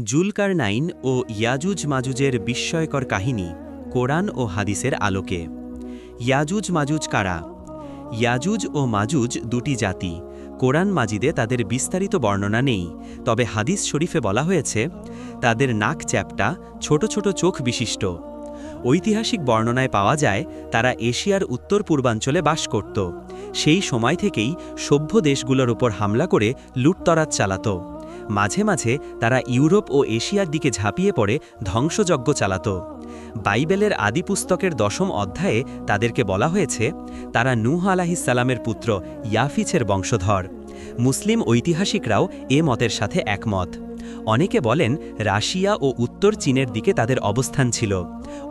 জুলকারনাইন ও ইয়াজুজ মাজুজের বিস্ময়কর কাহিনী কোরআন ও হাদিসের আলোকে। ইয়াজুজ মাজুজ কারা? ইয়াজুজ ও মাজুজ দুটি জাতি। কোরআন মাজিদে তাদের বিস্তারিত বর্ণনা নেই, তবে হাদিস শরীফে বলা হয়েছে তাদের নাক চ্যাপ্টা, ছোট ছোট চোখ বিশিষ্ট। ঐতিহাসিক বর্ণনায় পাওয়া যায় তারা এশিয়ার উত্তর পূর্বাঞ্চলে বাস করত। সেই সময় থেকেই সভ্য দেশগুলোর উপর হামলা করে লুটতরাজ চালাত। মাঝে মাঝে তারা ইউরোপ ও এশিয়ার দিকে ঝাঁপিয়ে পড়ে ধ্বংসযজ্ঞ চালাত। বাইবেলের আদি পুস্তকের 10ম অধ্যায়ে তাদেরকে বলা হয়েছে তারা নূহ আলাইহিসসালামের পুত্র ইয়াফিছের বংশধর। মুসলিম ঐতিহাসিকরাও এ মতের সাথে একমত। অনেকে বলেন রাশিয়া ও উত্তর চীনের দিকে তাদের অবস্থান ছিল।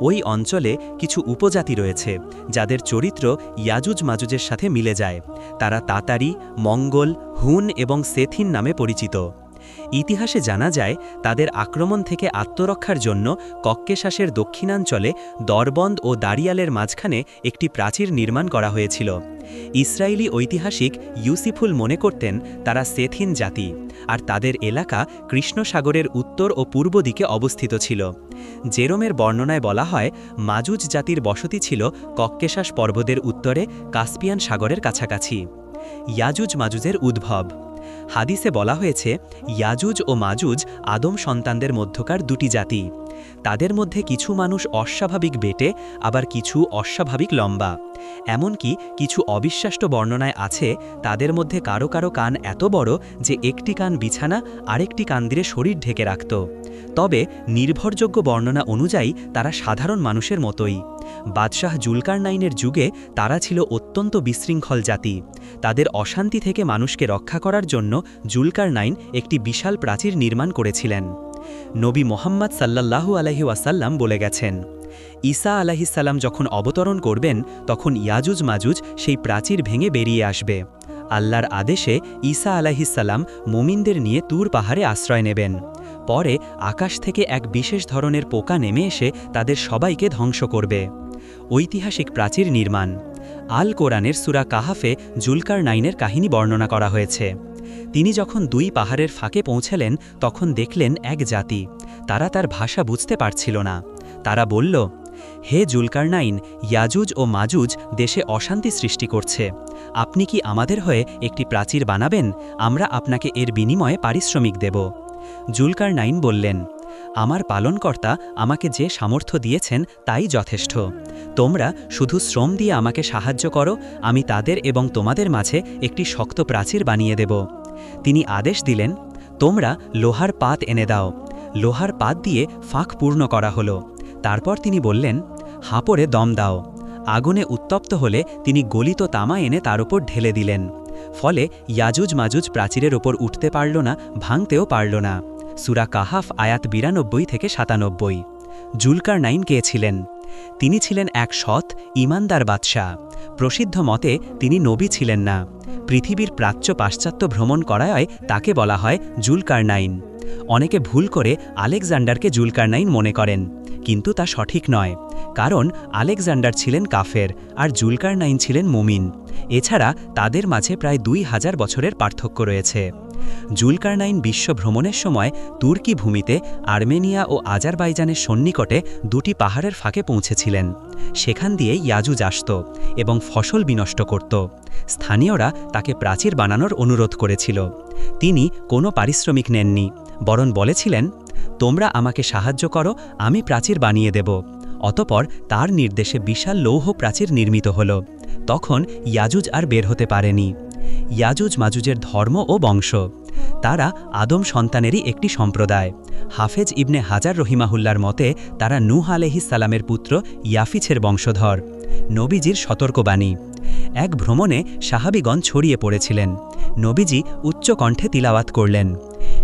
ওই অঞ্চলে কিছু উপজাতি রয়েছে যাদের চরিত্র ইয়াজুজ মাজুজের সাথে মিলে যায়। তারা তাতারি, মঙ্গল, হুন এবং সেথিন নামে পরিচিত। ইতিহাসে জানা যায় তাদের আক্রমণ থেকে আত্মরক্ষার জন্য কক্কেশাসের দক্ষিণাঞ্চলে দরবন্দ ও দারিয়ালের মাঝখানে একটি প্রাচীর নির্মাণ করা হয়েছিল। ইসরায়েলি ঐতিহাসিক ইউসিফুল মনে করতেন তারা সেথিন জাতি, আর তাদের এলাকা কৃষ্ণ সাগরের উত্তর ও পূর্ব দিকে অবস্থিত ছিল। জেরোমের বর্ণনায় বলা হয় মাজুজ জাতির বসতি ছিল কক্কেশাস পর্বতের উত্তরে কাস্পিয়ান সাগরের কাছাকাছি। ইয়াজুজ মাজুজের উদ্ভব। হাদিসে বলা হয়েছে ইয়াজুজ ও মাজুজ আদম সন্তানদের মধ্যকার দুটি জাতি। তাদের মধ্যে কিছু মানুষ অস্বাভাবিক বেটে, আবার কিছু অস্বাভাবিক লম্বা। এমনকি কিছু অবিশ্বাস্য বর্ণনায় আছে তাদের মধ্যে কারো কারো কান এত বড় যে একটি কান বিছানা, আরেকটি কান দিয়ে শরীর ঢেকে রাখত। তবে নির্ভরযোগ্য বর্ণনা অনুযায়ী তারা সাধারণ মানুষের মতোই। বাদশাহ জুলকারনাইনের যুগে তারা ছিল অত্যন্ত বিশৃঙ্খল জাতি। তাদের অশান্তি থেকে মানুষকে রক্ষা করার জন্য জুলকারনাইন একটি বিশাল প্রাচীর নির্মাণ করেছিলেন। নবী মোহাম্মদ সাল্লাল্লাহু আলাইহি ওয়াসাল্লাম বলে গেছেন, ঈসা আলাইহিসসালাম যখন অবতরণ করবেন তখন ইয়াজুজ মাজুজ সেই প্রাচীর ভেঙে বেরিয়ে আসবে। আল্লাহর আদেশে ঈসা আলাইহিসসালাম মুমিনদের নিয়ে তুর পাহাড়ে আশ্রয় নেবেন। পরে আকাশ থেকে এক বিশেষ ধরনের পোকা নেমে এসে তাদের সবাইকে ধ্বংস করবে। ঐতিহাসিক প্রাচীর নির্মাণ। আল কোরআনের সূরা কাহাফে জুলকারনাইনের কাহিনী বর্ণনা করা হয়েছে। তিনি যখন 2 পাহাড়ের ফাঁকে পৌঁছলেন তখন দেখলেন এক জাতি। তারা তার ভাষা বুঝতে পারছিল না। তারা বলল, হে জুলকারনাইন, ইয়াজুজ ও মাজুজ দেশে অশান্তি সৃষ্টি করছে। আপনি কি আমাদের হয়ে একটি প্রাচীর বানাবেন? আমরা আপনাকে এর বিনিময়ে পারিশ্রমিক দেব। জুলকারনাইন বললেন, আমার পালনকর্তা আমাকে যে সামর্থ্য দিয়েছেন তাই যথেষ্ট। তোমরা শুধু শ্রম দিয়ে আমাকে সাহায্য করো, আমি তাদের এবং তোমাদের মাঝে একটি শক্ত প্রাচীর বানিয়ে দেব। তিনি আদেশ দিলেন, তোমরা লোহার পাত এনে দাও। লোহার পাত দিয়ে ফাঁক পূর্ণ করা হলো। তারপর তিনি বললেন, হাঁপড়ে দম দাও। আগুনে উত্তপ্ত হলে তিনি গলিত তামা এনে তার উপর ঢেলে দিলেন। ফলে ইয়াজুজ মাজুজ প্রাচীরের ওপর উঠতে পারল না, ভাঙতেও পারল না। সূরা কাহাফ আয়াত 92 থেকে 97। জুলকারনাইন কে ছিলেন? তিনি ছিলেন এক সৎ, ঈমানদার বাদশাহ। প্রসিদ্ধ মতে তিনি নবী ছিলেন না। পৃথিবীর প্রাচ্য পাশ্চাত্য ভ্রমণ করায় তাকে বলা হয় জুলকারনাইন। অনেকে ভুল করে আলেকজান্ডারকে জুলকারনাইন মনে করেন, কিন্তু তা সঠিক নয়। কারণ আলেকজান্ডার ছিলেন কাফের আর জুলকারনাইন ছিলেন মুমিন। এছাড়া তাদের মাঝে প্রায় 2000 বছরের পার্থক্য রয়েছে। জুলকারনাইন বিশ্ব ভ্রমণের সময় তুর্কি ভূমিতে আর্মেনিয়া ও আজারবাইজানের সন্নিকটে 2টি পাহাড়ের ফাঁকে পৌঁছেছিলেন। সেখান দিয়ে ইয়াজুজ আসত এবং ফসল বিনষ্ট করত। স্থানীয়রা তাকে প্রাচীর বানানোর অনুরোধ করেছিল। তিনি কোনো পারিশ্রমিক নেননি, বরং বলেছিলেন, তোমরা আমাকে সাহায্য করো, আমি প্রাচীর বানিয়ে দেব। অতপর তার নির্দেশে বিশাল লৌহ প্রাচীর নির্মিত হল। তখন ইয়াজুজ আর বের হতে পারেনি। ইয়াজুজ মাজুজের ধর্ম ও বংশ। তারা আদম সন্তানেরই একটি সম্প্রদায়। হাফেজ ইবনে হাজার রহিমাহুল্লার মতে তারা নূহ আলাইহিসসালামের পুত্র ইয়াফিছের বংশধর। নবীজির সতর্কবাণী। এক ভ্রমণে সাহাবীগণ ছড়িয়ে পড়েছিলেন। নবীজি উচ্চ কণ্ঠে তিলাওয়াত করলেন,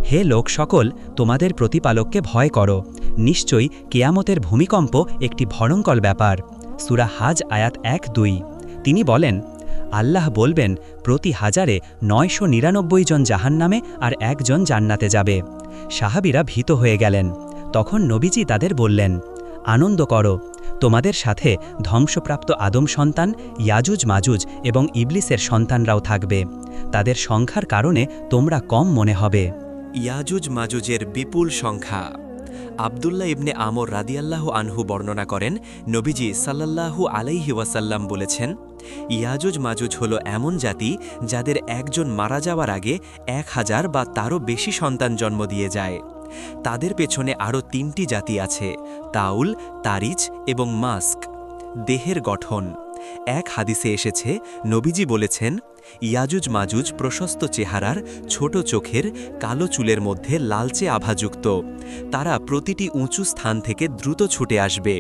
হে লোক সকল, তোমাদের প্রতিপালককে ভয় করো। নিশ্চয়ই কিয়ামতের ভূমিকম্প একটি ভয়ঙ্কর ব্যাপার। সূরা হাজ আয়াত 1-2। তিনি বলেন, আল্লাহ বলবেন, প্রতি 1000-এ 999 জন জাহান্নামে আর 1 জন জান্নাতে যাবে। সাহাবীরা ভীত হয়ে গেলেন। তখন নবীজি তাদের বললেন, আনন্দ করো, তোমাদের সাথে ধ্বংসপ্রাপ্ত আদম সন্তান, ইয়াজুজ মাজুজ এবং ইবলিসের সন্তানরাও থাকবে। তাদের সংখ্যার কারণে তোমরা কম মনে হবে। ইয়াজুজ মাজুজের বিপুল সংখ্যা। আবদুল্লাহ ইবনে আমর রাদিয়াল্লাহু আনহু বর্ণনা করেন, নবীজি সাল্লাল্লাহু আলাইহি ওয়াসাল্লাম বলেছেন, ইয়াজুজ মাজুজ হল এমন জাতি যাদের একজন মারা যাওয়ার আগে 1000 বা তারও বেশি সন্তান জন্ম দিয়ে যায়। তাদের পেছনে আরও 3টি জাতি আছে, তাউল, তারিচ এবং মাস্ক। দেহের গঠন। এক হাদিসে এসেছে, নবীজি বলেছেন, ইয়াজুজ মাজুজ প্রশস্ত চেহারার, ছোট চোখের, কালো চুলের মধ্যে লালচে আভাযুক্ত। তারা প্রতিটি উঁচু স্থান থেকে দ্রুত ছুটে আসবে।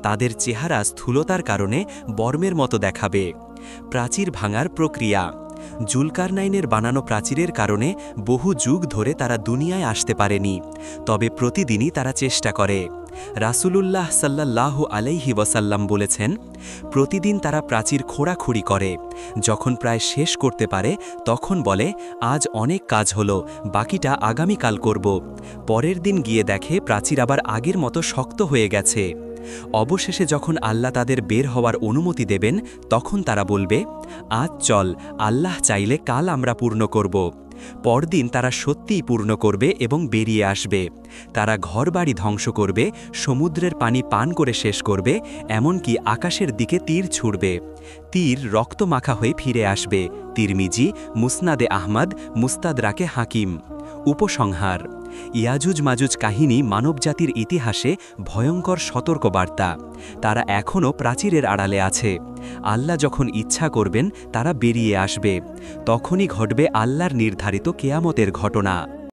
তাদের চেহারা স্থূলতার কারণে বর্মের মতো দেখাবে। প্রাচীর ভাঙার প্রক্রিয়া। জুলকারনাইনের বানানো প্রাচীরের কারণে বহু যুগ ধরে তারা দুনিয়ায় আসতে পারেনি, তবে প্রতিদিনই তারা চেষ্টা করে। রাসূলুল্লাহ সাল্লাল্লাহু আলাইহি ওয়াসাল্লাম বলেছেন, প্রতিদিন তারা প্রাচীর খোঁড়াখুড়ি করে। যখন প্রায় শেষ করতে পারে তখন বলে, আজ অনেক কাজ হলো, বাকিটা আগামীকাল করব। পরের দিন গিয়ে দেখে প্রাচীর আবার আগের মতো শক্ত হয়ে গেছে। অবশেষে যখন আল্লাহ তাদের বের হওয়ার অনুমতি দেবেন, তখন তারা বলবে, আজ চল, আল্লাহ চাইলে কাল আমরা পূর্ণ করব। পরদিন তারা সত্যিই পূর্ণ করবে এবং বেরিয়ে আসবে। তারা ঘরবাড়ি ধ্বংস করবে, সমুদ্রের পানি পান করে শেষ করবে, এমনকি আকাশের দিকে তীর ছুড়বে। তীর রক্তমাখা হয়ে ফিরে আসবে। তিরমিজি, মুসনাদে আহমদ, মুস্তাদরাকে হাকিম। উপসংহার। ইয়াজুজ মাজুজ কাহিনী মানবজাতির ইতিহাসে ভয়ঙ্কর সতর্কবার্তা। তারা এখনও প্রাচীরের আড়ালে আছে। আল্লাহ যখন ইচ্ছা করবেন তারা বেরিয়ে আসবে। তখনই ঘটবে আল্লাহর নির্ধারিত কেয়ামতের ঘটনা।